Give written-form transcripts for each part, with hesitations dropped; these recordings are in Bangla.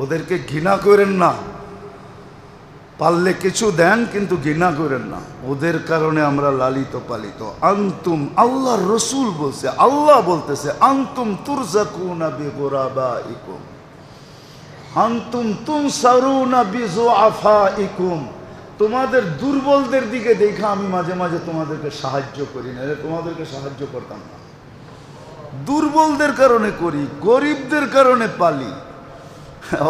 ওদেরকে ঘৃণা করেন না, পারলে কিছু দেন কিন্তু ঘৃণা করেন না। ওদের কারণে আমরা লালিত পালিত। আনতুম, আল্লাহর রসুল বলছে, আল্লাহ বলতেছে, আনতুম তুরজাকুনা বিগুরাবাইকুম, আনতুম তুনসারুনা বিযুআফাইকুম। তোমাদের দুর্বলদের দিকে দেখা আমি মাঝে মাঝে তোমাদেরকে সাহায্য করি না, তোমাদেরকে সাহায্য করতাম না। দুর্বলদের কারণে করি, গরিবদের কারণে পালি,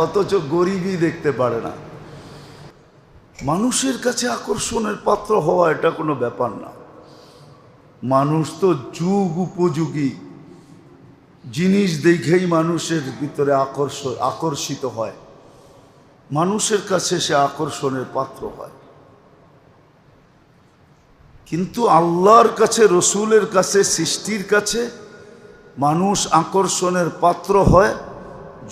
অথচ গরিবই দেখতে পারে না। মানুষের কাছে আকর্ষণের পাত্র হওয়া এটা কোনো ব্যাপার না। মানুষ তো যুগ উপযোগী জিনিস দেখেই মানুষের ভিতরে আকর্ষিত হয়, মানুষের কাছে সে আকর্ষণের পাত্র হয়। কিন্তু আল্লাহর কাছে, রসুলের কাছে, সৃষ্টির কাছে মানুষ আকর্ষণের পাত্র হয়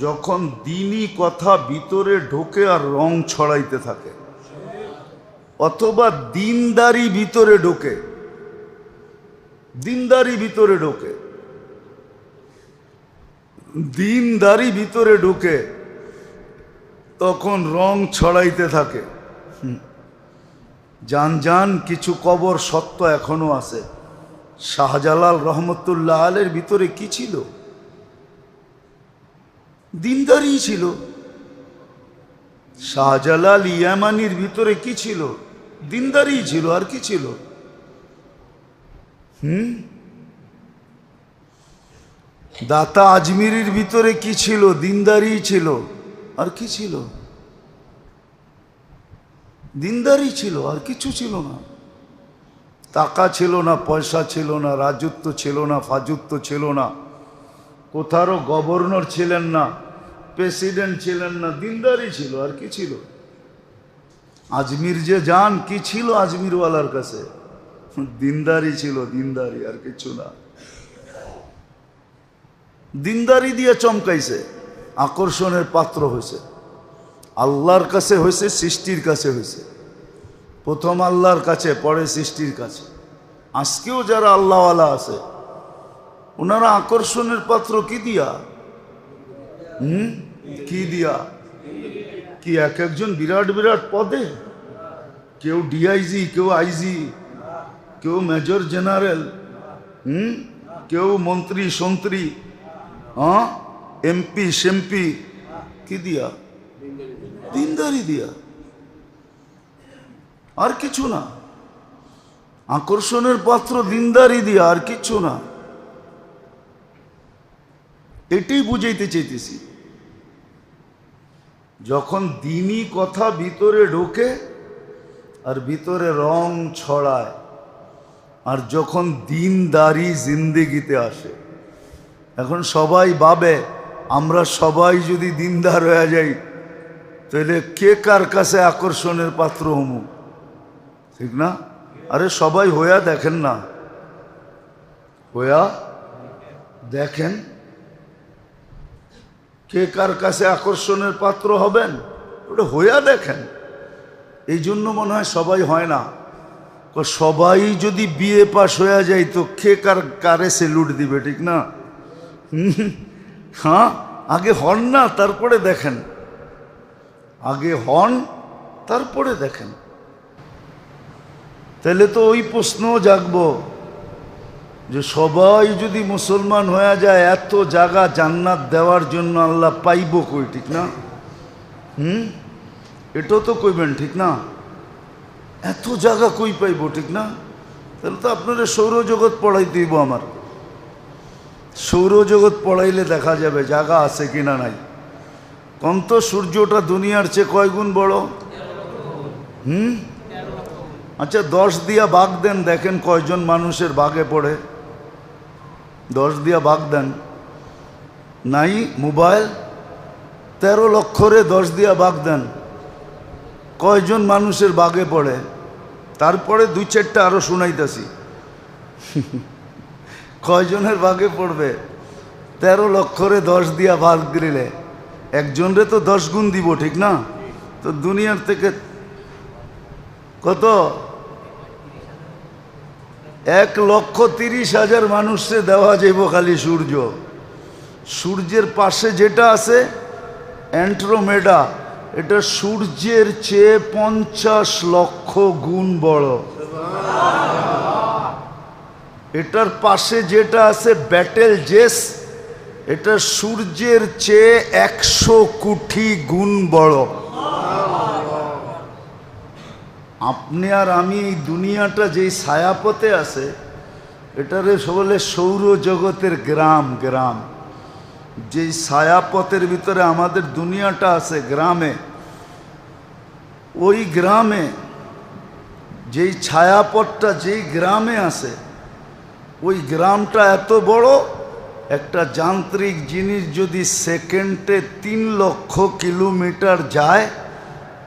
যখন দ্বীনি কথা ভিতরে ঢোকে আর রং ছড়াইতে থাকে, অথবা দিনদারি ভিতরে ঢোকে, দিনদারি ভিতরে ঢোকে, দিনদারি ভিতরে ঢোকে, তখন রং ছড়াইতে থাকে। জান জান কিছু কবর সত্য এখনো আছে। শাহজালাল রহমতুল্লাহ আলের ভিতরে কি ছিল? দিনদারি ছিল। শাহজালাল ইয়ামানির ভিতরে কি ছিল? দিনদারি ছিল। আর কি ছিল? দাতা আজমিরির ভিতরে কি ছিল? দিনদারি ছিল। আর কি ছিল? দিনদারি ছিল, আর কিছু ছিল না। টাকা ছিল না, পয়সা ছিল না, রাজত্ব ছিল না, ফাজুত্ব ছিল না, কোথারও গভর্নর ছিলেন না, প্রেসিডেন্ট ছিলেন না, দিনদারি ছিল। আর কি ছিল? আজমির যে যান, কি ছিল আজমিরওয়ালার কাছে? দিনদারি ছিল, দিনদারি, আর কিছু না। দিনদারি দিয়ে চমকাইছে, আকর্ষণের পাত্র হয়েছে। আল্লাহর কাছে হয়েছে, সৃষ্টির কাছে হয়েছে। প্রথম আল্লাহর কাছে, পরে সৃষ্টির কাছে। আজকেও যারা আল্লাহওয়ালা আছে ওনারা আকর্ষণের পাত্র কি দিয়া? কি দিয়া? কি এক একজন বিরাট বিরাট পদে? কেউ ডিআইজি, কেউ আইজি, কেউ মেজর জেনারেল, কেউ মন্ত্রী সন্ত্রী, এমপি সেমপি। কি দিয়া? দিনদারি দিয়া, আর কিছু না। আকর্ষণের পাত্র দিনদারি দিয়া, আর কিছু না। এটাই বুঝাইতে চাইতেছি। যখন দ্বীনি কথা ভিতরে ঢোকে আর ভিতরে রং ছড়ায়, আর যখন দিনদারি জিন্দেগিতে আসে, এখন সবাই ভাবে আমরা সবাই যদি দিনদার হয়ে যাই তাহলে কে কার কাছে আকর্ষণের পাত্র হমু? ঠিক না? আরে সবাই হইয়া দেখেন না, হইয়া দেখেন কে কার কাছে আকর্ষণের পাত্র হবেন, ওটা হইয়া দেখেন। এই জন্য মনে হয় সবাই হয় না। সবাই যদি বিয়ে পাশ হয়ে যায় তো কে কারে সেলুট দিবে? ঠিক না? হ্যাঁ, আগে হন না, তারপরে দেখেন। আগে হন, তারপরে দেখেন। তাহলে তো ওই প্রশ্ন জাগবো যে সবাই যদি মুসলমান হয়ে যায়, এত জায়গা জান্নাত দেওয়ার জন্য আল্লাহ পাইব কই? ঠিক না? এটাও তো কইবেন, ঠিক না? এত জায়গা কই পাইব? ঠিক না? তাহলে তো আপনারা সৌরজগৎ পড়াইতে হইব। আমার সৌরজগৎ পড়াইলে দেখা যাবে জায়গা আছে কিনা নাই। কন্ত সূর্যটা দুনিয়ার চেয়ে কয় গুণ বড়? আচ্ছা 10 দিয়া ভাগ দেন, দেখেন কয়জন মানুষের ভাগে পড়ে। 10 দিয়া ভাগ দেন। নাই মোবাইল 13 লক্ষরে 10 দিয়া ভাগ দেন, কয়জন মানুষের ভাগে পড়ে? তারপরে 2-4টা আরো শুনাইতেছি। কয়জনের ভাগে পড়বে? 13 লক্ষরে 10 দিয়া ভাগ দিলে একজনরে তো 10 গুণ দিব। ঠিক না? তো দুনিয়ার থেকে কত? 1,30,000 মানুষে দেওয়া যাইব খালি সূর্য। সূর্যের পাশে যেটা আছে অ্যান্ড্রোমেডা, এটা সূর্যের চেয়ে 50 লক্ষ গুণ বড়। এটার পাশে যেটা আছে ব্যাটেল জেস, এটা সূর্যের চেয়ে 100 কোটি গুণ বড়। আপনি আর আমি এই দুনিয়াটা যেই ছায়াপথে আছে, এটারে বলে সৌরজগতের গ্রাম। গ্রাম যেই ছায়াপথের ভিতরে আমাদের দুনিয়াটা আছে গ্রামে, ওই গ্রামে যেই ছায়াপথটা যেই গ্রামে আছে, ওই গ্রামটা এত বড়, একটা যান্ত্রিক জিনিস যদি সেকেন্ডে 3 লক্ষ কিলোমিটার যায়,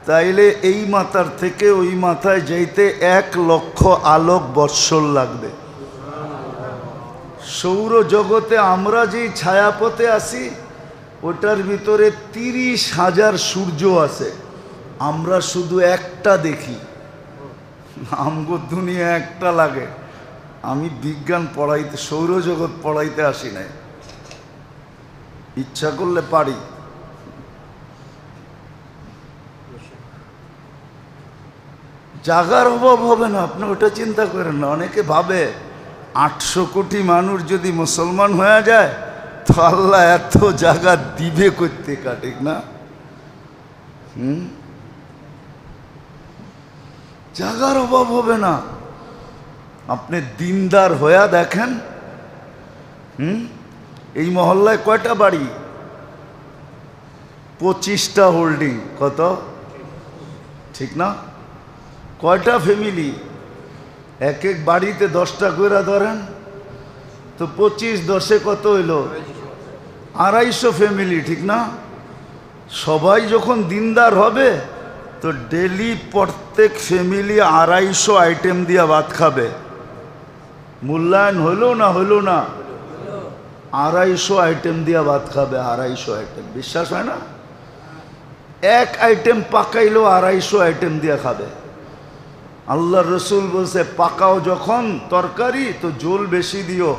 তাইলে এই মাথার থেকে ওই মাথায় যাইতে 1 লক্ষ আলোক বৎসর লাগবে। সৌরজগতে আমরা যেই ছায়াপথে আছি, ওটার ভিতরে 30,000 সূর্য আছে। আমরা শুধু একটা দেখি, আমগো দুনিয়া একটা লাগে। আমি বিজ্ঞান পড়াইতে, সৌরজগৎ পড়াইতে আসি নাই, ইচ্ছা করলে পারি। জাগার অভাব হবে না, আপনি ওটা চিন্তা করেন না। অনেকে ভাবে 800 কোটি মানুষ যদি মুসলমান হয়ে যায় তো আল্লাহ এত জায়গা দিবে করতে, ঠিক না? জাগার অভাব হবে না। আপনি দিনদার হয়ে দেখেন, এই মহল্লায় কয়টা বাড়ি? 25টা হোল্ডিং। কত? ঠিক না? কয়টা ফ্যামিলি? এক এক বাড়িতে 10টা করে ধরেন তো 25 10-এ কত হইল? 250 ফ্যামিলি, ঠিক না? সবাই যখন দিনদার হবে তো ডেলি প্রত্যেক ফ্যামিলি 250 আইটেম দিয়ে ভাত খাবে। মূল্যায়ন হইল না? হইল না? 250 আইটেম দিয়ে ভাত খাবে। 250 আইটেম, বিশ্বাস হয় না? এক আইটেম পাকাইলেও 250 আইটেম দিয়ে খাবে। আল্লাহ রসুল বলছে, পাকাও যখন তরকারি তো ঝোল বেশি দিও,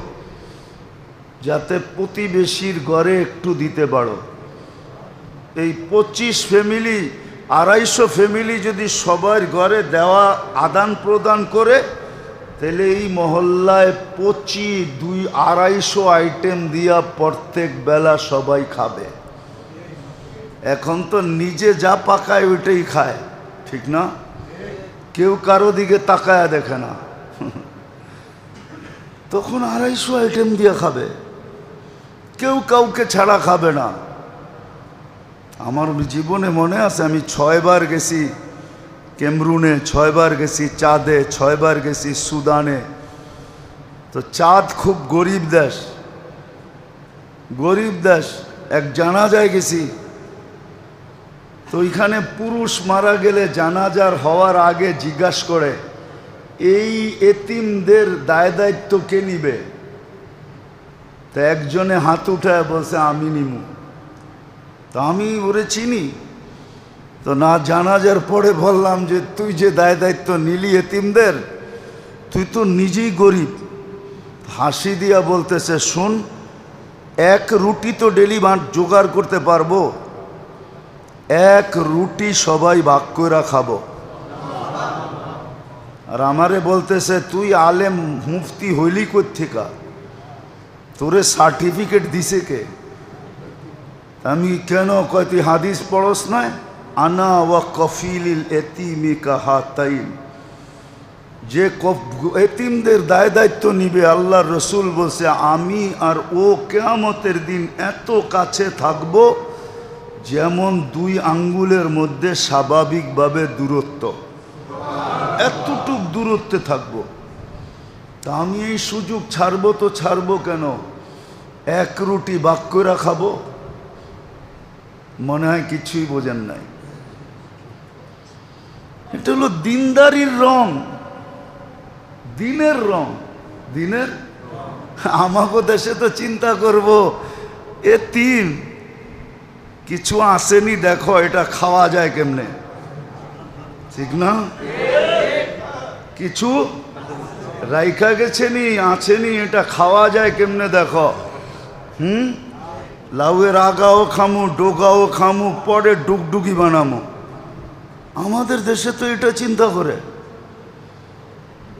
যাতে প্রতিবেশীর ঘরে একটু দিতে পারো। এই 25 ফ্যামিলি, 250 ফ্যামিলি যদি সবার ঘরে দেওয়া আদান প্রদান করে, তাহলে এই মহল্লায় 250 আইটেম দিয়া প্রত্যেক বেলা সবাই খাবে। এখন তো নিজে যা পাকায় ওইটাই খায়, ঠিক না? কেউ কারো দিকে তাকায়া দেখে না। তখন 250 আইটেম দিয়ে খাবে, কেউ কাউকে ছাড়া খাবে না। আমার জীবনে মনে আছে, আমি 6 বার গেছি ক্যামরুনে, 6 বার গেছি চাঁদে, 6 বার গেছি সুদানে। তো চাঁদ খুব গরিব দেশ, গরিব দেশ। এক জানাজায় গেছি, তো ওইখানে পুরুষ মারা গেলে জানাজার হওয়ার আগে জিজ্ঞাসা করে, এই এতিমদের দায় দায়িত্ব কে নিবে? তো একজনে হাত উঠায় বলছে, আমি নিমু। তো আমি ওরে চিনি, তো না জানাজার পরে বললাম যে, তুই যে দায় দায়িত্ব নিলি এতিমদের, তুই তো নিজেই গরিব। হাসি দিয়া বলতেছে, শোন, 1 রুটি তো ডেলি জোগাড় করতে পারবো, 1 রুটি সবাই ভাগ করে খাবো। আর আমারে বলতেছে, তুই আলেম মুফতি হইলি কোত্থেকা, তোরে সার্টিফিকেট দিছে কে? আমি কেন কয়, তুই হাদিস পড়স নয়? আনা ওয়া কফিলিল এতিমি কাহাতাইন, যে এতিমদের দায় দায়িত্ব নিবে, আল্লাহর রসুল বলছে, আমি আর ও কিয়ামতের দিন এত কাছে থাকবো যেমন 2 আঙ্গুলের মধ্যে স্বাভাবিকভাবে দূরত্ব, এতটুক দূরত্বে থাকবো। তা আমি এই সুযোগ ছাড়বো তো ছাড়বো কেন? 1 রুটি ভাগ করে খাবো। মনে হয় কিছুই বোঝেন নাই। এটা হলো দিনদারির রং, দিনের রং, দিনের। আমাকে দেশে তো চিন্তা করব, এতিম কিছু আসেনি, দেখো এটা খাওয়া যায় কেমনে, ঠিক না? কিছু রাইখা গেছেনি, আছেনি, এটা খাওয়া যায় কেমনে দেখো। লাউয়ের আগাও খামু, ডোগাও খামু, পরে ডুগডুগি বানামো। আমাদের দেশে তো এটা চিন্তা করে।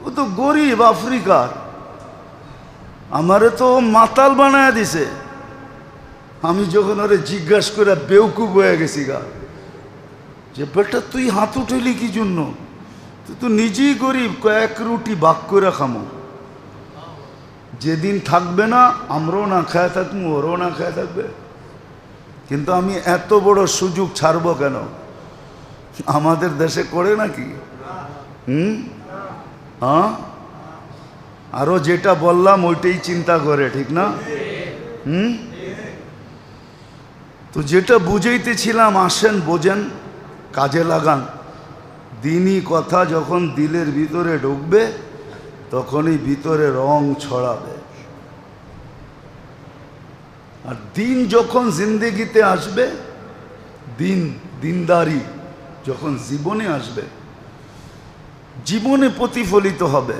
ও তো গরিব আফ্রিকার, আমারে তো মাতাল বানায় দিছে। আমি যখন ওরে জিজ্ঞাসা করে বেউকুব হয়ে গেছি গা, যে বেটা তুই হাত উঠেলি কি জন্য? তুই তো নিজেই গরিব, কয়েক রুটি বাক করে খামো। যেদিন থাকবে না আমরাও না খায় থাকবো, ওরাও না খায় থাকবে। কিন্তু আমি এত বড় সুযোগ ছাড়বো কেন? আমাদের দেশে করে নাকি? হ্যাঁ, আরো যেটা বললাম ওইটাই চিন্তা করে, ঠিক না? তো যেটা বুঝাইতেছিলাম, আসেন বোঝেন, কাজে লাগান। দিনই কথা যখন দিলের ভিতরে ঢুকবে তখনই ভিতরে রং ছড়াবে। আর দিন যখন জিন্দেগিতে আসবে, দিনদারি যখন জীবনে আসবে, জীবনে প্রতিফলিত হবে,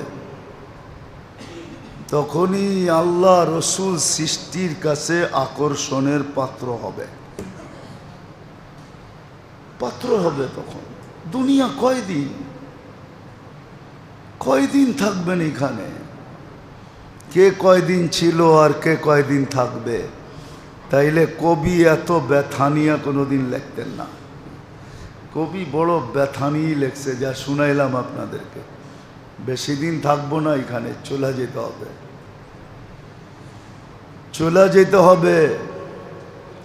তখনই আল্লাহ রসুল সৃষ্টির কাছে আকর্ষণের পাত্র হবে। তখন দুনিয়া কয়দিন থাকবেন এখানে? কে কয়দিন ছিল আর কে কয়দিন থাকবে? তাইলে কবি এত ব্যথা নিয়ে কোনোদিন লিখতেন না। কবি বড় ব্যথা নিয়ে লেখছে, যা শুনাইলাম আপনাদেরকে। বেশি দিন থাকবো না এখানে, চলে যেতে হবে,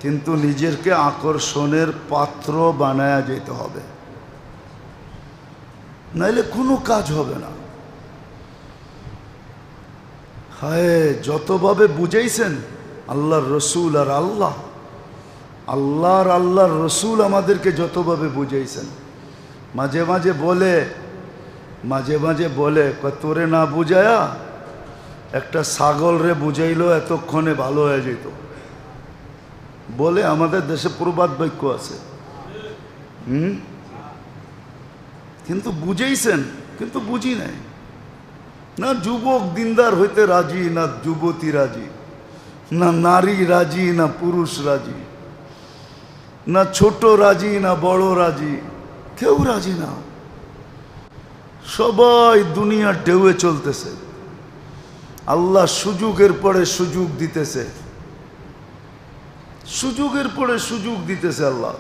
কিন্তু নিজেকে আকর্ষণের পাত্র বানায়া যেতে হবে, নাইলে কোনো কাজ হবে না। হায়, যতভাবে বুঝাইছেন আল্লাহর রসুল আর আল্লাহর রসুল আমাদেরকে যতভাবে বুঝাইছেন, মাঝে মাঝে বলে তোরে না বুঝায়া একটা ছাগল রে বুঝাইলো এতক্ষণে ভালো হয়ে যেত বলে। আমাদের দেশে প্রবাদ বাক্য আছে। কিন্তু বুঝাইছেন, কিন্তু বুঝি নাই। না যুবক দিনদার হইতে রাজি, না যুবতী রাজি, না নারী রাজি, না পুরুষ রাজি, না ছোট রাজি, না বড় রাজি, কেউ রাজি না। সবাই দুনিয়ার ঢেউয়ে চলতেছে। আল্লাহ সুযোগের পরে সুযোগ দিতেছে, সুযোগের পরে সুযোগ দিতেছে। আল্লাহ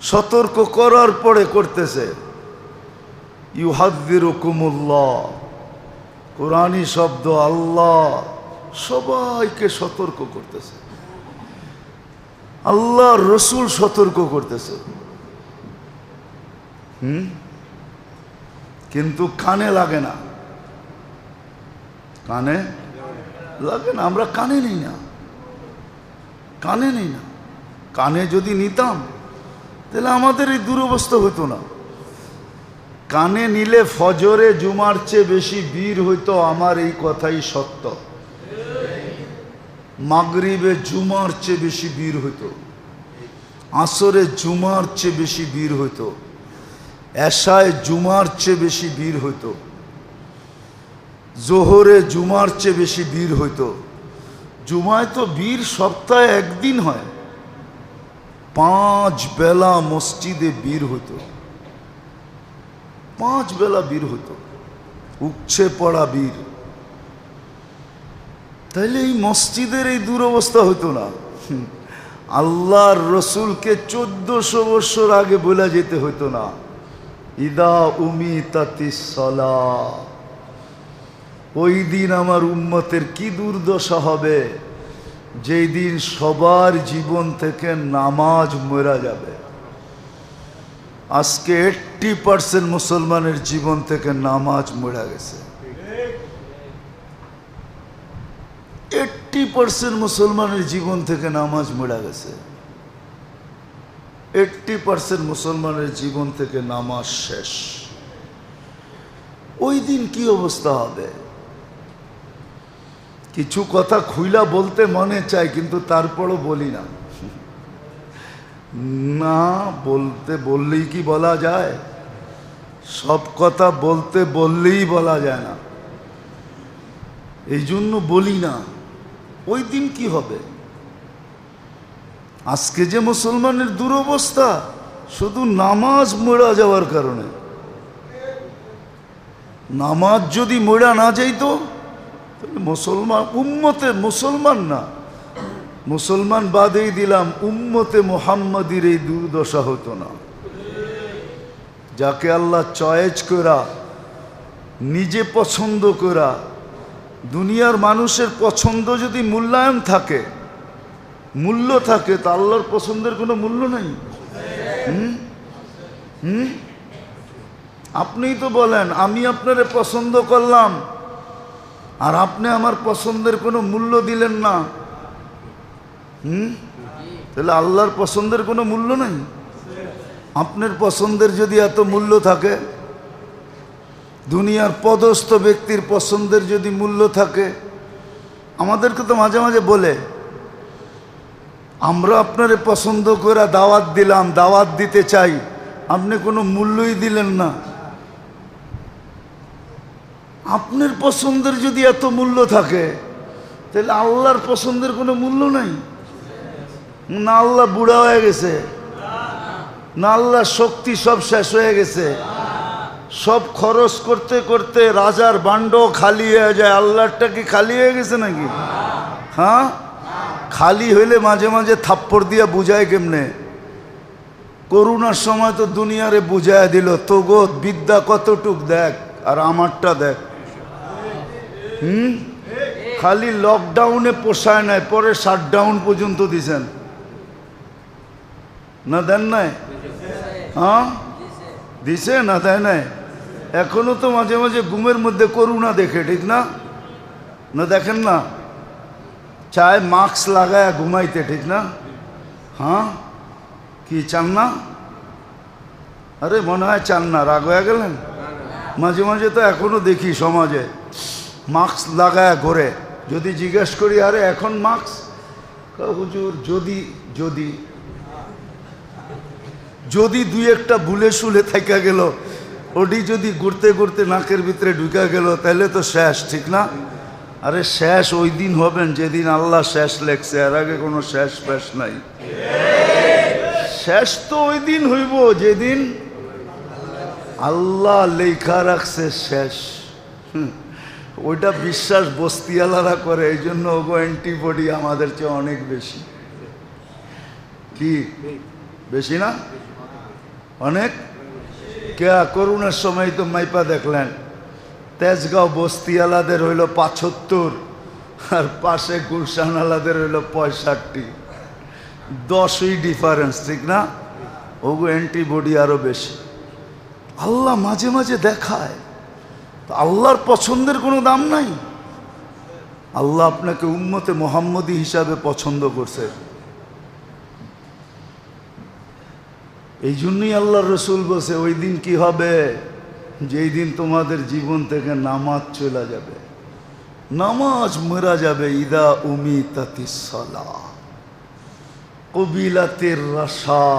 সতর্ক করার পরে করতেছে। ইউহাযযিরুকুমুল্লাহ, কোরআনী শব্দ। আল্লাহ সবাইকে সতর্ক করতেছে, আল্লাহ রসুল সতর্ক করতেছে। কিন্তু কানে লাগে না, আমরা কানে নেই না। কানে যদি নিতাম তাহলে আমাদের এই দুরবস্থা হতো না। কানে নিলে ফজরে জুমার চেয়ে বেশি ভিড় হইতো, আমার এই কথাই সত্য। মাগরিবে জুমার চেয়ে বেশি ভিড় হইতো, আসরে জুমার চেয়ে বেশি ভিড় হইতো, এশায় জুমার চেয়ে বেশি ভিড় হইতো, জোহরে জুমার চেয়ে বেশি ভিড় হইতো। জুমায় তো ভিড় সপ্তাহে একদিন হয়, 5 বেলা মসজিদে ভিড় হইতো, 5 বেলা ভিড় হইতো, উপচে পড়া ভিড়। তাইলে এই মসজিদের এই দুরবস্থা হইতো না। আল্লাহর রসুলকে 1400 বছর আগে বলে যেতে হইতো না, ইদা উমিতাতিস সালাহ। ওই দিন আমার উম্মতের কি দুর্দশা হবে, যেই দিন সবার জীবন থেকে নামাজ মরা যাবে। আজকে 80% মুসলমানের জীবন থেকে নামাজ মরা গেছে। 80% মুসলমানের জীবন থেকে নামাজ মরা গেছে। 80% মুসলমানের জীবন থেকে নামাজ শেষ। ওই দিন কি অবস্থা হবে? কিছু কথা খুইলা বলতে মনে চায়, কিন্তু তারপরও বলি না। বললেই কি বলা যায়? সব কথা বললেই বলা যায় না, এই জন্য বলি না। ওই দিন কি হবে? আজকে যে মুসলমানের দুরবস্থা শুধু নামাজ মরা যাওয়ার কারণে। নামাজ যদি মরা না যাইতো তাহলে মুসলমান উম্মতে, মুসলমান না, মুসলমান বাদেই দিলাম, উম্মতে মুহাম্মাদির এই দুর্দশা হতো না। যাকে আল্লাহ চয়েস করা, নিজে পছন্দ করা, দুনিয়ার মানুষের পছন্দ যদি মূল্যায়ন থাকে, মূল্য থাকে, তা আল্লাহর পছন্দের কোনো মূল্য নাই। আপনিই তো বলেন আমি আপনারে পছন্দ করলাম আর আপনি আমার পছন্দের কোনো মূল্য দিলেন না, তাহলে আল্লাহর পছন্দের কোনো মূল্য নাই। আপনার পছন্দের যদি এত মূল্য থাকে, দুনিয়ার পদস্থ ব্যক্তির পছন্দের যদি মূল্য থাকে, আমাদেরকে তো মাঝে মাঝে বলে আমরা আপনারে পছন্দ করে দাওয়াত দিলাম, দাওয়াত দিতে চাই, আপনি কোনো মূল্যই দিলেন না। আপনার পছন্দের যদি এত মূল্য থাকে তাহলে আল্লাহর পছন্দের কোনো মূল্য নাই। না আল্লাহ বুড়া হয়ে গেছে, না আল্লাহর শক্তি সব শেষ হয়ে গেছে, সব খরচ করতে করতে রাজার বান্ড খালি হয়ে যায়, আল্লাহরটা কি খালি হয়ে গেছে নাকি? হ্যাঁ, খালি হইলে মাঝে মাঝে থাপ্পড় দিয়া বুঝায় কেমনে? করোনার সময় তো দুনিয়ারে বুঝায় দিল, তোগো বিদ্যা কতটুক দেখ আর আমারটা দেখ। খালি লকডাউনে পোষায় নাই, পরে শাটডাউন পর্যন্ত দিছেন না? দেন নাই? হ্যাঁ দিছে না, দেয় নাই? এখনো তো মাঝে মাঝে ঘুমের মধ্যে করোনা দেখে, ঠিক না? না দেখেন না? চায় মাস্ক লাগায় ঘুমাইতে, ঠিক না? হ্যাঁ, কি চান না? আরে মনে হয় চান না, রাগ হয়ে গেলেন? মাঝে মাঝে তো এখনো দেখি সমাজে মাস্ক লাগায় ঘোরে। যদি জিজ্ঞেস করি আরে এখন মাস্ক, হুজুর যদি যদি যদি দুই একটা ভুলে শুলে থাকা গেল, ওটি যদি ঘুরতে ঘুরতে নাকের ভিতরে ঢুকা গেল তাহলে তো শেষ, ঠিক না? আরে শেষ ওই দিন হবেন যেদিন আল্লাহ শেষ লেখছে, এর আগে কোনো শেষ ফেস নাই। শেষ তো ওই দিন হইব যেদিন আল্লাহ লেখা রাখছে শেষ। ওইটা বিশ্বাস বস্তিওয়ালারা করে, এই জন্য ওগো অ্যান্টিবডি আমাদের চেয়ে অনেক বেশি। কি বেশি না? অনেক। কে করোনার সময় তো মাইপা দেখলেন, তেজগাঁও বস্তিওয়ালাদের হইল ৭৫ আর পাশে গুলশানওয়ালাদের হইল ৬৫। 10ই ডিফারেন্স, ঠিক না? ওগো অ্যান্টিবডি আরো বেশি। আল্লাহ মাঝে মাঝে দেখায়, আল্লাহর পছন্দের কোনো দাম নাই। আল্লাহ আপনাকে উম্মতে মুহাম্মদী হিসাবে পছন্দ করছে, এই জন্যই আল্লাহর রসুল বলছে ওই দিন কি হবে? যেই দিন তোমাদের জীবন থেকে নামাজ চলে যাবে, নামাজ মরা যাবে। ইদা উমিতাতিস সালাহ কবিলাতের রাশা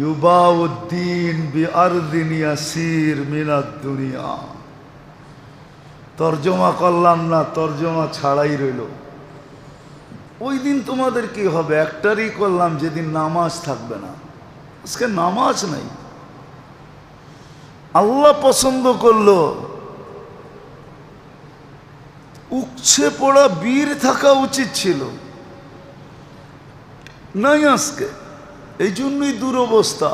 ইউবাউদ্দিন বিআরদিন ইয়াসির মিনাদ দুনিয়া। তর্জমা করলাম না, তর্জমা ছাড়াই রইল। ওই দিন তোমাদের কি হবে? একটারই করলাম, যেদিন নামাজ থাকবে না। আজকে নামাজ নাই। আল্লাহ পছন্দ করলো উচ্ছে পড়া বীর থাকা উচিত ছিল, নাই আজকে। এই জন্যই দুরবস্থা,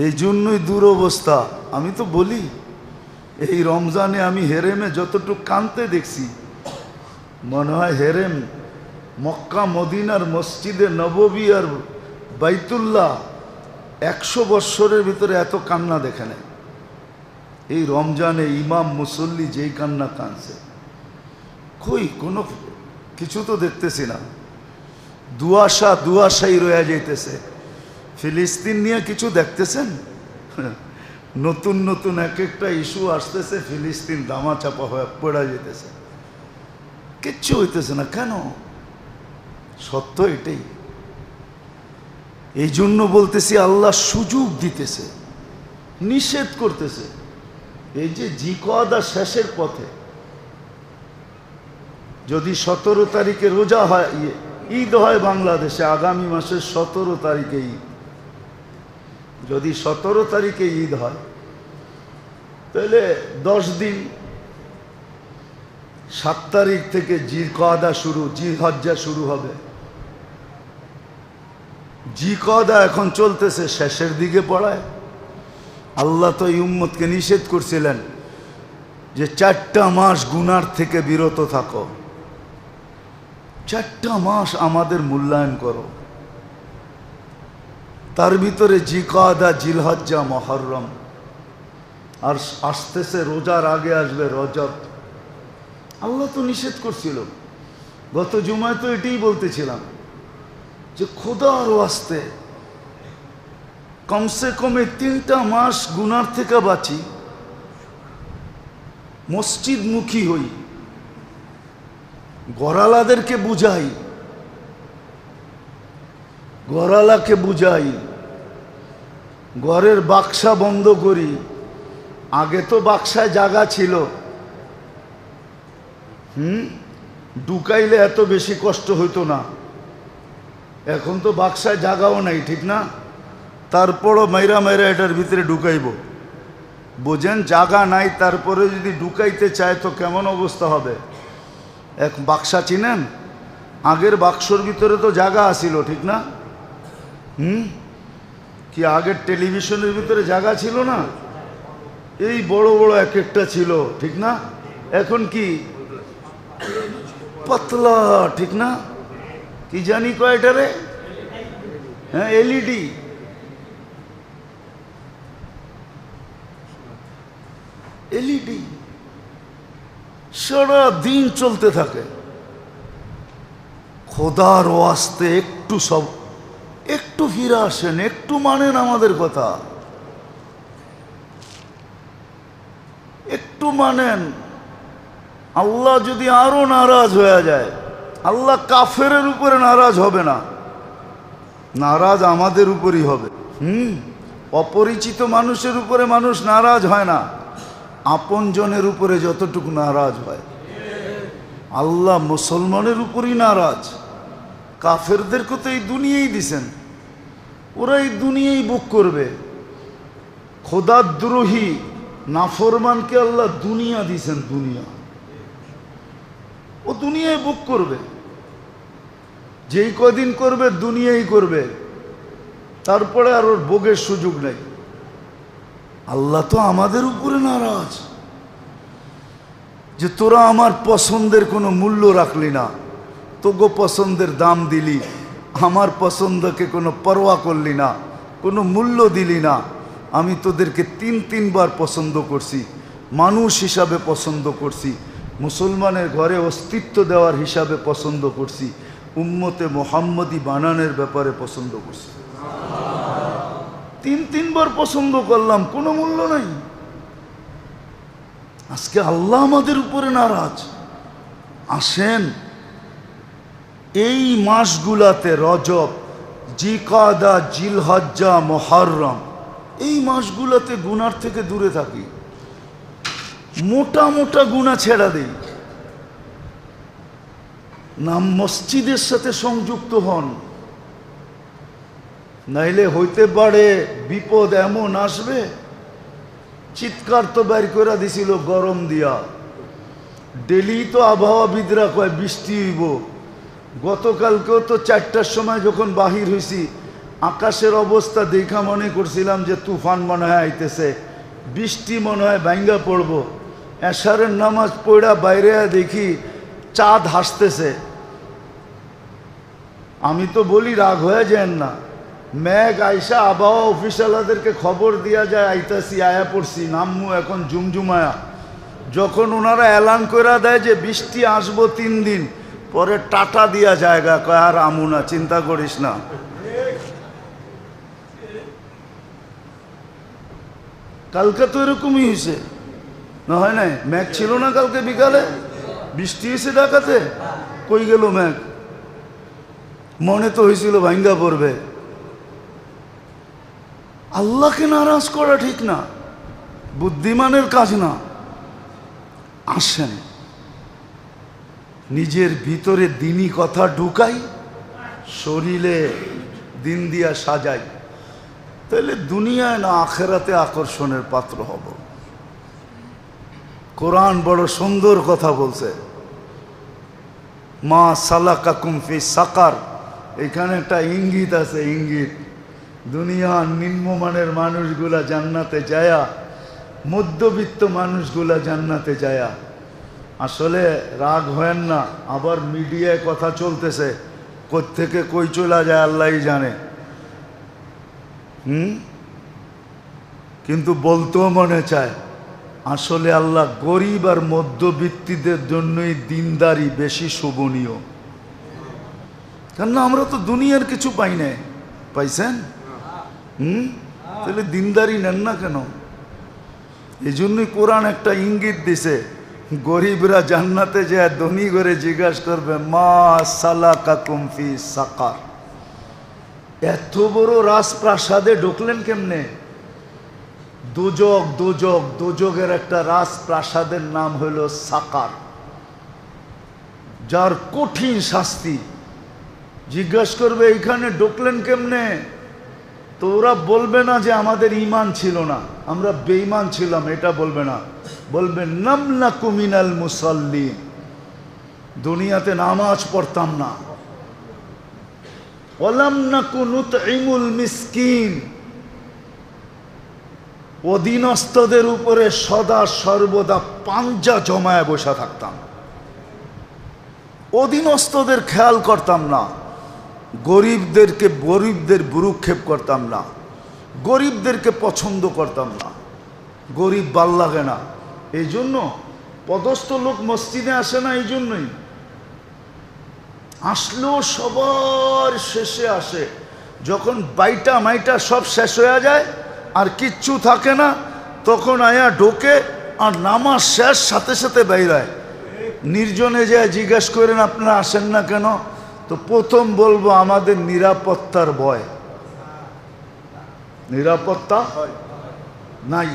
এই জন্যই দুরবস্থা। আমি তো বলি এই রমজানে আমি হেরেমে যতটুকু কানতে দেখছি, মনে হয় হেরেম মক্কা মদিনার মসজিদে নববী আর বাইতুল্লাহ 100 বৎসরের ভিতরে এত কান্না দেখে নেয়। এই রমজানে ইমাম মুসল্লি যেই কান্না কানছে, কই কোনো কিছু তো দেখতেছি না। দুয়াশাই রয়ে যাইতেছে। ফিলিস্তিন নিয়ে কিছু দেখতেছেন? নতুন নতুন এক একটা ইস্যু আসতেছে, ফিলিস্তিন দামাচাপা হয়ে পড়া যেতেছে, কিচ্ছু হইতেছে না। কেন? সত্য এটাই। এই জন্য বলতেছি আল্লাহ সুযোগ দিতেছে, নিষেধ করতেছে। এই যে জিকওয়াদা শেষের পথে, যদি 17 তারিখে রোজা হয়, ঈদ হয় বাংলাদেশে, আগামী মাসের 17 তারিখে ঈদ, যদি 17 তারিখে ঈদ হয় তাহলে 10 দিন, 7 তারিখ থেকে জিলকদা শুরু, জিলহজ্জা শুরু হবে। জিলকদা এখন চলতেছে, শেষের দিকে পড়ায়। আল্লাহ তো এই উম্মতকে নিষেধ করছিলেন যে 4টা মাস গুনার থেকে বিরত থাকো, 4টা মাস আমাদের মূল্যায়ন করো। তার ভিতরে জিলকদা, জিলহজ্জা, মুহররম, আর আসতেছে রোজার আগে আসবে রজব। আল্লাহ তো নিষেধ করছিল। গত জুমায় তো এটাই বলতেছিলাম যে খোদার ওয়াস্তে কমসে কমে 3টা মাস গুনার থেকে বাঁচি, মসজিদমুখী হই, গড়ালাদেরকে বুঝাই, গড়ালাকে বুঝাই, ঘরের বাক্সা বন্ধ করি। আগে তো বাক্সায় জায়গা ছিল, ঢুকাইলে এত বেশি কষ্ট হইতো না। এখন তো বাক্সায় জায়গাও নাই, ঠিক না? তারপরও মাইরা মাইরা এটার ভিতরে ঢুকাইব। বোঝেন, জায়গা নাই, তারপরে যদি ঢুকাইতে চায় তো কেমন অবস্থা হবে। এক বাক্সা চিনেন? আগের বাক্সর ভিতরে তো জায়গা আসিল, ঠিক না? কি আগের টেলিভিশনের ভিতরে জায়গা ছিল না? এই বড় বড় এক একটা ছিল, ঠিক না? এখন কি পাতলা, ঠিক না? কি জানি কয়টারে, হ্যাঁ, এলইডি। এলইডি সারা দিন চলতে থাকে। খোদার ওয়াস্তে একটু ফিরে আসেন, একটু মানেন আমাদের কথা, একটু মানেন। আল্লাহ যদি আরো নারাজ হয়ে যায়, আল্লাহ কাফেরের উপরে নারাজ হবে না, নারাজ আমাদের উপরই হবে। অপরিচিত মানুষের উপরে মানুষ নারাজ হয় না, আপনজনের উপরে যতটুকু নারাজ হয়। আল্লাহ মুসলমানের উপরই নারাজ। কাফেরদেরকে তো এই দুনিয়াই দিছেন, ওরা এই দুনিয়াই বুক করবে। খোদাদ্রোহী নাফরমানকে আল্লাহ দুনিয়া দিছেন, দুনিয়া, ও দুনিয়ায় বুক করবে। যেই কদিন করবে দুনিয়াই করবে, তারপরে আর ওর ভোগের সুযোগ নেই। আল্লাহ তো আমাদের উপরে নারাজ যে তোরা আমার পছন্দের কোনো মূল্য রাখলি না, তোগো পছন্দের দাম দিলি, আমার পছন্দকে কোনো পরোয়া করলি না, কোনো মূল্য দিলি না। আমি তোদেরকে 3-3বার পছন্দ করছি, মানুষ হিসাবে পছন্দ করছি, মুসলমানের ঘরে অস্তিত্ব দেওয়ার হিসাবে পছন্দ করছি, উম্মতে মোহাম্মদী বানানের ব্যাপারে পছন্দ করছি। 3-3বার পছন্দ করলাম, কোনো মূল্য নাই। আজকে আল্লাহ আমাদের উপরে নারাজ। আসেন এই মাসগুলাতে, রজব, জিলকদা, জিলহজ্জা, মুহররম, এই মাসগুলাতে গুনার থেকে দূরে থাকি, মোটা মোটা গুনাহ ছেড়া দেই, নাম মসজিদের সাথে সংযুক্ত হন। নাইলে হইতে পারে বিপদ এমন আসবে, চিৎকার তো বের করে দিছিল গরম দিয়া। ডেলি তো আবহাওয়াবিদরা কয় বৃষ্টি হইব। গতকালকেও তো 4টার সময় যখন বাহির হয়েছি, আকাশের অবস্থা দেখা মনে করছিলাম যে তুফান মনে হয় আইতেছে, বৃষ্টি মনে হয় ভাঙ্গা পড়ব। এশারের নামাজ পড়া বাইরে দেখি চাঁদ হাসতেছে। আমি তো বলি রাগ হয়ে যান না, মেঘ আইসা আবহাওয়া অফিসারদেরকে খবর দিয়া যায় আইতাছি, আয়া পড়ছি, নামমু এখন জুমজুমায়া। যখন ওনারা এলান করে দেয় যে বৃষ্টি আসবো 3 দিন পরে, টাটা দিয়া জায়গা কয় আর আমু না, চিন্তা করিস না। কালকে তো এরকমই হয়েছে, না হয় নাই? মেঘ ছিল না কালকে বিকালে, বৃষ্টি হয়েছে ঢাকাতে, কই গেল মেঘ? মনে তো হয়েছিল ভাঙ্গা পড়বে। আল্লাহকে নারাজ করা ঠিক না, বুদ্ধিমানের কাজ না। আসেন নিজের ভিতরে দিনই কথা ঢুকাই, শরীরে দিন দিয়া সাজাই, তাহলে দুনিয়ায় না আখেরাতে আকর্ষণের পাত্র হব। কোরআন বড় সুন্দর কথা বলছে, মা সালাকাকুম ফি সাকার। এখানে একটা ইঙ্গিত আছে, ইঙ্গিত। দুনিয়ার নিম্নমানের মানুষগুলা জান্নাতে যায়া, মধ্যবিত্ত মানুষগুলা জান্নাতে যায়া। আসলে রাগ হয় না, আবার মিডিয়ায় কথা চলতেছে, কোত্থেকে কই চলা যায় আল্লাহই জানে। কিন্তু বলতেও মনে চায়, আসলে আল্লাহ গরিব আর মধ্যবিত্তদের জন্যই দিনদারি বেশি শোভনীয়। কেননা আমরা তো দুনিয়ার কিছু পাই না, পাইছেন? তাহলে দিনদারি নেন না কেন? এই জন্যই কোরআন একটা ইঙ্গিত দিছে, গরিবরা জান্নাতে যায় ধনী করে জিজ্ঞাসা করবে, মা সালাকাকুম ফি সাকার। এত বড় রাজপ্রাসাদে ঢুকলেন কেমনে? দোজক, দোজক, দোজকের একটা রাজপ্রাসাদের নাম হলো সাকার, যার কঠিন শাস্তি। জিজ্ঞাসা করবে এইখানে ঢুকলেন কেমনে? তো ওরা বলবে না যে আমাদের ঈমান ছিল না, আমরা বেঈমান ছিলাম, এটা বলবে না। বলবে নামনাকু মিনাল মুসাল্লিন, দুনিয়াতে নামাজ পড়তাম না। ওয়ালাম নাকু নুতঈমুল মিসকিন, অধীনস্থদের উপরে সদা সর্বদা পাঞ্জা জমায় বসে থাকতাম, অধীনস্থদের খেয়াল করতাম না, গরিবদের ভ্রুক্ষেপ করতাম না, গরিবদেরকে পছন্দ করতাম না। গরিব ভাল লাগে না, এই জন্য পদস্থ লোক মসজিদে আসে না। এই জন্যই আসলেও সবার শেষে আসে, যখন বাইটা মাইটা সব শেষ হয়ে যায় আর কিচ্ছু থাকে না, তখন আয়া ঢোকে আর নামাজ শেষ সাথে সাথে বাইরায়। নির্জনে যায় জিজ্ঞাসা করেন আপনারা আসেন না কেন? তো প্রথম বলবো আমাদের নিরাপত্তার ভয়, নিরাপত্তা নাই।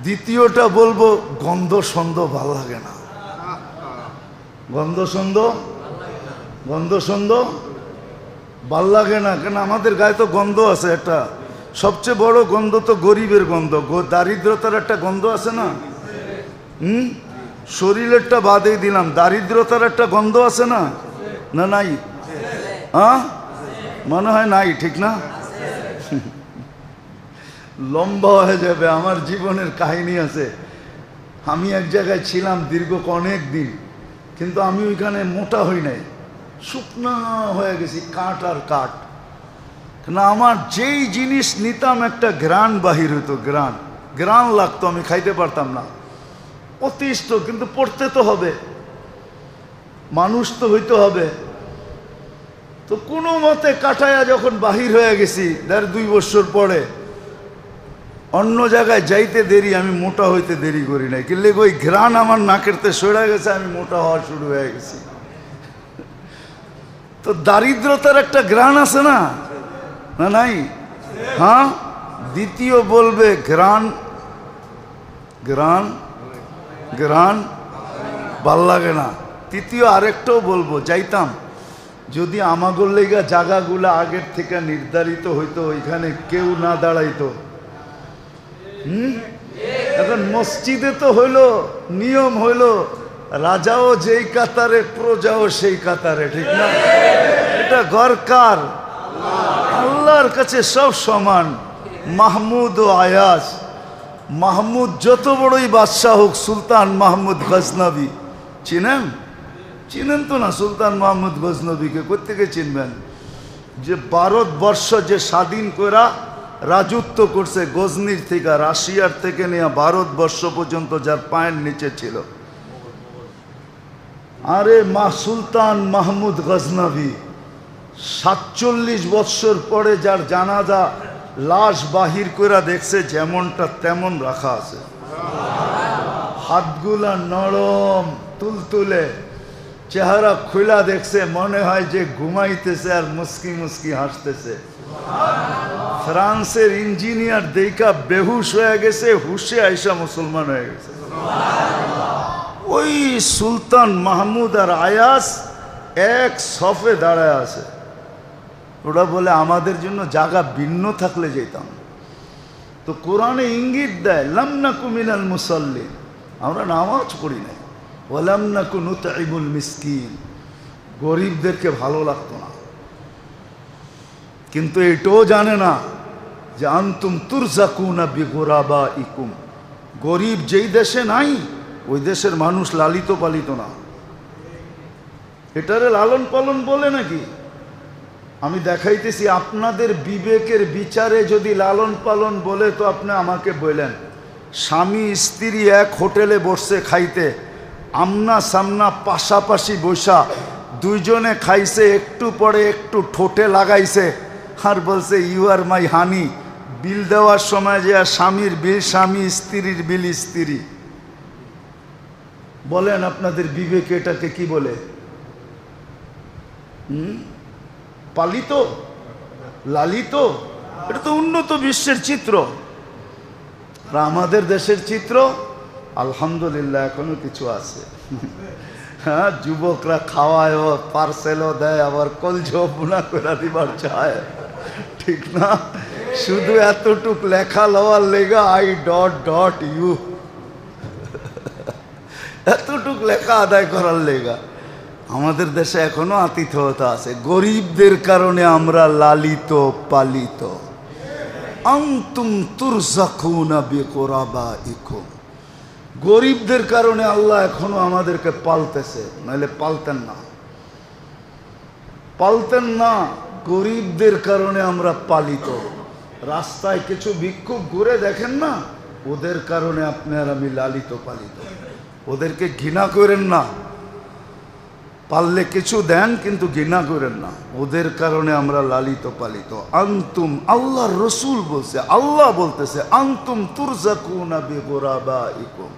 দ্বিতীয়টা বলবো গন্ধ সন্ধ ভাল লাগে না, গন্ধ সন্ধ ভাল লাগে না। কেন আমাদের গায়ে তো গন্ধ আছে একটা, সবচেয়ে বড় গন্ধ তো গরিবের গন্ধ, দারিদ্রতার একটা গন্ধ আছে না। শরীরেরটা বাদেই দিলাম, দারিদ্রতার একটা গন্ধ আছে না? না নাই? মনে হয় নাই, ঠিক না? লম্বা হয়ে যাবে, আমার জীবনের কাহিনী আছে। আমি এক জায়গায় ছিলাম দীর্ঘ অনেক দিন, কিন্তু আমি ওইখানে মোটা হই নাই, শুকনা হয়ে গেছি, কাঠ আর কাঠ। না, আমার যেই জিনিস নিতাম একটা ঘ্রাণ বাহির হইতো, ঘ্রাণ লাগতো, আমি খাইতে পারতাম না, অতিষ্ঠ। কিন্তু পড়তে তো হবে, মানুষ তো হইতে হবে। তো কোনো মতে কাটায়া যখন বাহির হয়ে গেছি 1.5-2 বছর পরে, অন্য জায়গায় যাইতে দেরি, আমি মোটা হইতে দেরি করি নাই, কিন্তু ওই ঘ্রাণ আমার নাকেরতে সরে গেছে, আমি মোটা হওয়া শুরু হয়ে গেছি। তো দারিদ্রতার একটা ঘ্রাণ আছে না? না নাই? হ্যাঁ। দ্বিতীয় বলবে ঘ্রাণ ভাল লাগে না। তৃতীয় আরেকটাও বলবো, যাইতাম যদি আমাগোর লেগা জায়গাগুলা আগের থেকে নির্ধারিত হইতো, ওইখানে কেউ না দাঁড়াইতো। এখন মসজিদে তো হইলো নিয়ম, হইলো রাজাও যেই কাতারে, প্রজাও সেই কাতারে, ঠিক না? এটা ঘর কার? আল্লাহর কাছে সব সমান। মাহমুদ ও আয়াজ, মাহমুদ যত বড়ই বাদশাহ হোক, সুলতান মাহমুদ গজনবী চিনেন তো না? সুলতান মাহমুদ গজনবীকে কোত্থেকে চিনবেন? যে ভারতবর্ষ যে স্বাধীন করা রাজত্ব করছে, গজনির থেকে, রাশিয়ার থেকে নিয়ে ভারতবর্ষ পর্যন্ত, যার পায়ের নিচে ছিল। আরে সুলতান মাহমুদ গজনবী 47 বৎসর পরে যার জানাজা লাশ বাহির করে দেখছে, যেমনটা তেমন রাখা আছে, হাতগুলা নরম তুলতুলে, চেহারা খোলা দেখছে, মনে হয় যে ঘুমাইতেছে আর মুস্কি মুস্কি হাসতেছে। ফ্রান্সের ইঞ্জিনিয়ার দেখা বেহুশ হয়ে গেছে, হুশে আইসা মুসলমান হয়ে গেছে। ওই সুলতান মাহমুদ আর আয়াস এক সফে দাঁড়ায় আছে। ওরা বলে আমাদের জন্য জায়গা ভিন্ন থাকলে যেতাম। তো কোরআনে ইঙ্গিত দেয় লাম নাকু মিনাল মুসাল্লিন, আমরা নামাজ পড়ি নাই। ওয়ালাম নাকু নুতঈমুল মিসকিন, গরিবদেরকে ভালো লাগতো না। কিন্তু এটাও জানে না যে আনতুম তুরজাকুনা বিগুরাবাইকুম, গরিব যেই দেশে নাই ওই দেশের মানুষ লালিত পালিত না। এটারে লালন পালন বলে নাকি? আমি দেখাইতেছি, আপনাদের বিবেকের বিচারে যদি লালন পালন বলে তো আপনি আমাকে বললেন, স্বামী স্ত্রী এক হোটেলে বসছে খাইতে, আমনা সামনা পাশাপাশি বসা, দুইজনে খাইছে, একটু পরে একটু ঠোঁটে লাগাইছে আর বলছে ইউ আর মাই হানি। বিল দেওয়ার সময় যে স্বামীর বিল স্বামী, স্ত্রীর বিল স্ত্রী। বলেন আপনাদের বিবেকে এটাকে কি বলে? পালিত, লালিত? এটা তো উন্নত বিশ্বের চিত্র। আর আমাদের দেশের চিত্র আলহামদুলিল্লাহ এখনো কিছু আছে। হ্যাঁ, যুবকরা খাওয়ায়, পার্সেলও দেয়, আবার কলজো বুনা করে দিবার চায়, ঠিক না? শুধু এতটুক লেখা লওয়ার লেগা I.ইউ, এতটুক লেখা আদায় করার লেগা। আমাদের দেশে এখনো আতিথ্যতা আছে। গরিবদের কারণে আমরা লালিত পালিত। আনতুম তুরজাকুনা বিকুরাবাইকুম, গরিবদের কারণে আল্লাহ এখনো আমাদেরকে পালতেছে, নাহলে পালতেন না, পালতেন না। গরিবদের কারণে আমরা পালিত। রাস্তায় কিছু ভিক্ষুক ঘুরে দেখেন না, ওদের কারণে আপনি আর আমি লালিত পালিত। ওদেরকে ঘৃণা করেন না, পারলে কিছু দেন কিন্তু ঘৃণা করেন না, ওদের কারণে আমরা লালিত পালিত। আনতুম, আল্লাহর রসুল বলছে, আল্লাহ বলতেছে আনতুম তুরজাকুনা বিগুরাবাইকুম,